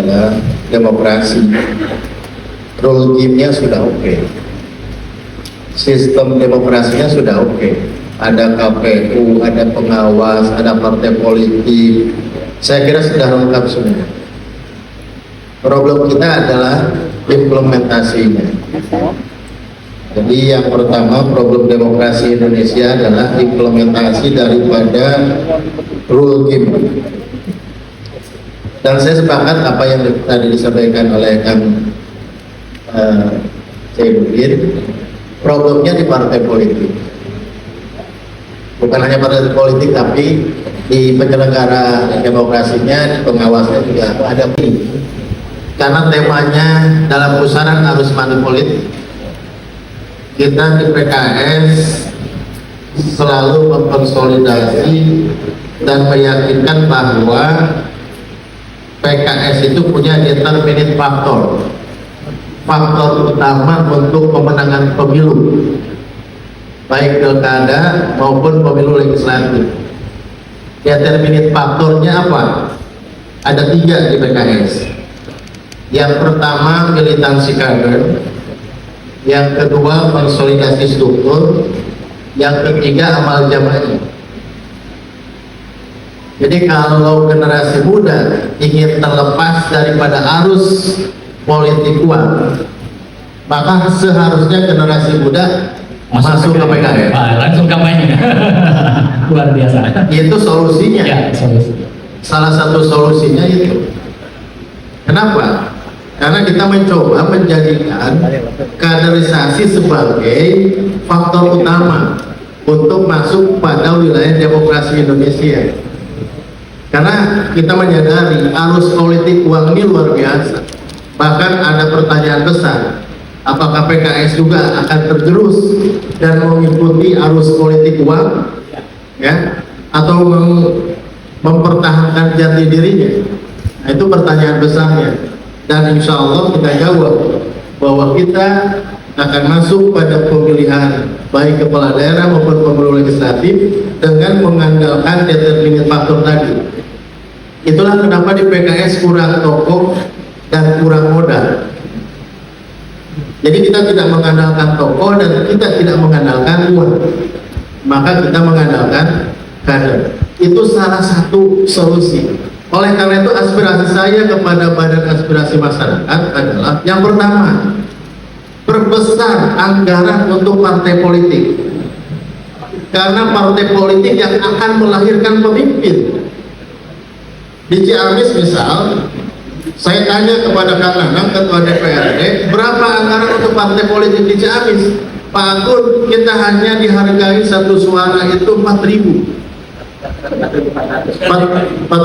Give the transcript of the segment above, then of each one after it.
adalah demokrasi. Rule game-nya sudah oke. Sistem demokrasinya sudah oke. Ada KPU, ada pengawas, ada partai politik. Saya kira sudah lengkap semua. Problem kita adalah implementasinya. Jadi yang pertama, problem demokrasi Indonesia adalah implementasi daripada rule game. Dan saya sepakat apa yang tadi disampaikan oleh Kang Zainuddin, problemnya di partai politik. Bukan hanya partai politik, tapi di penyelenggara demokrasinya, di pengawasnya juga ada. Karena temanya dalam pusaran arus manipolitik, kita di PKS selalu mengkonsolidasi dan meyakinkan bahwa PKS itu punya determinant faktor utama untuk pemenangan pemilu, baik pilkada maupun pemilu legislatif. Determinant faktornya apa? Ada 3 di PKS. Yang pertama, militansi kader. Yang kedua, konsolidasi struktur. Yang ketiga, amal jamaah. Jadi kalau generasi muda ingin terlepas daripada arus politik uang, maka seharusnya generasi muda masuk ke PKS. Langsung kampanye. Luar biasa. Itu solusinya. Ya, solusi. Salah satu solusinya itu. Kenapa? Karena kita mencoba menjadikan kaderisasi sebagai faktor utama untuk masuk pada wilayah demokrasi Indonesia. Karena kita menyadari arus politik uang ini luar biasa. Bahkan ada pertanyaan besar, apakah PKS juga akan tergerus dan mengikuti arus politik uang, ya, atau mempertahankan jati dirinya? Nah, itu pertanyaan besarnya. Dan insya Allah kita jawab bahwa kita akan masuk pada pemilihan baik kepala daerah maupun pemilu legislatif dengan mengandalkan determinant faktor tadi. Itulah kenapa di PKS kurang tokoh dan kurang modal. Jadi kita tidak mengandalkan tokoh dan kita tidak mengandalkan uang, maka kita mengandalkan kader. Itu salah satu solusi. Oleh karena itu aspirasi saya kepada Badan Aspirasi Masyarakat adalah yang pertama, perbesar anggaran untuk partai politik. Karena partai politik yang akan melahirkan pemimpin. Di Ciamis misal, saya tanya kepada Kang Nanang, Ketua DPRD, berapa anggaran untuk partai politik di Ciamis? Pak Akun, kita hanya dihargai satu suara itu 4.000. 4.400.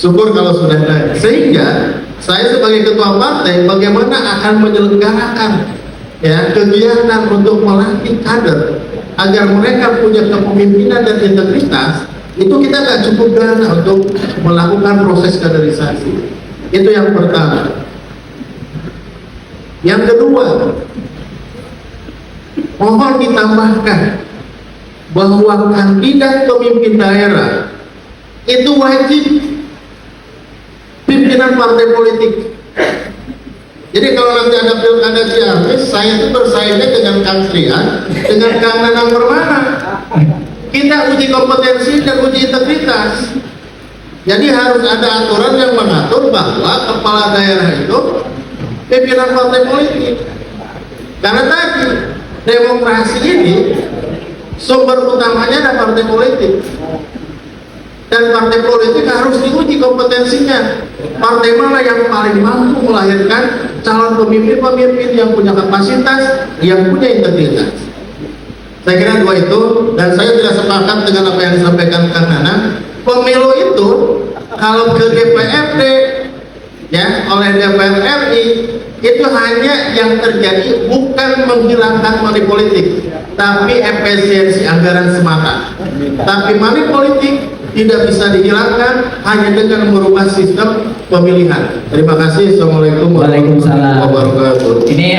Syukur kalau sudah naik. Sehingga saya sebagai ketua partai bagaimana akan menyelenggarakan ya kegiatan untuk melatih kader agar mereka punya kepemimpinan dan integritas. Itu kita nggak cukup dana untuk melakukan proses kaderisasi. Itu yang pertama. Yang kedua, mohon ditambahkan bahwa kandidat pemimpin daerah itu wajib pimpinan partai politik. Jadi kalau nanti ada pilkada Ciamis, saya itu bersaingnya dengan Kang Srian, dengan Kang Nanang Permana. Kita uji kompetensi dan uji integritas. Jadi harus ada aturan yang mengatur bahwa kepala daerah itu pimpinan partai politik. Karena tadi demokrasi ini sumber utamanya ada partai politik, dan partai politik harus diuji kompetensinya. Partai mana yang paling mampu melahirkan calon pemimpin-pemimpin yang punya kapasitas, yang punya integritas. Saya kira dua itu, dan saya tidak sepakat dengan apa yang disampaikan Kang Nanang. Pemilu itu kalau ke DPRD ya oleh DPR RI itu hanya yang terjadi bukan menghilangkan money politik, tapi efisiensi anggaran semata. Tapi money politik tidak bisa dihilangkan hanya dengan merubah sistem pemilihan. Terima kasih. Assalamualaikum warahmatullahi wabarakatuh. Ini